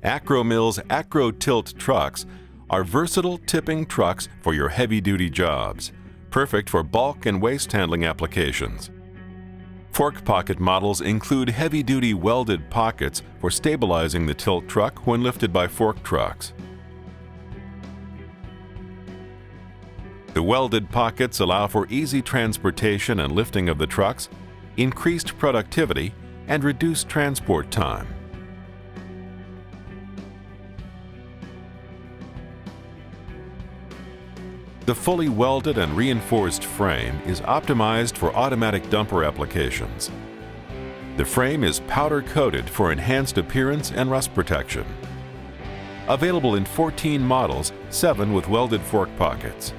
Akro-Mils Akro-Tilt Trucks are versatile tipping trucks for your heavy-duty jobs, perfect for bulk and waste handling applications. Fork pocket models include heavy-duty welded pockets for stabilizing the tilt truck when lifted by fork trucks. The welded pockets allow for easy transportation and lifting of the trucks, increased productivity, and reduced transport time. The fully welded and reinforced frame is optimized for automatic dumper applications. The frame is powder-coated for enhanced appearance and rust protection. Available in 14 models, 7 with welded fork pockets.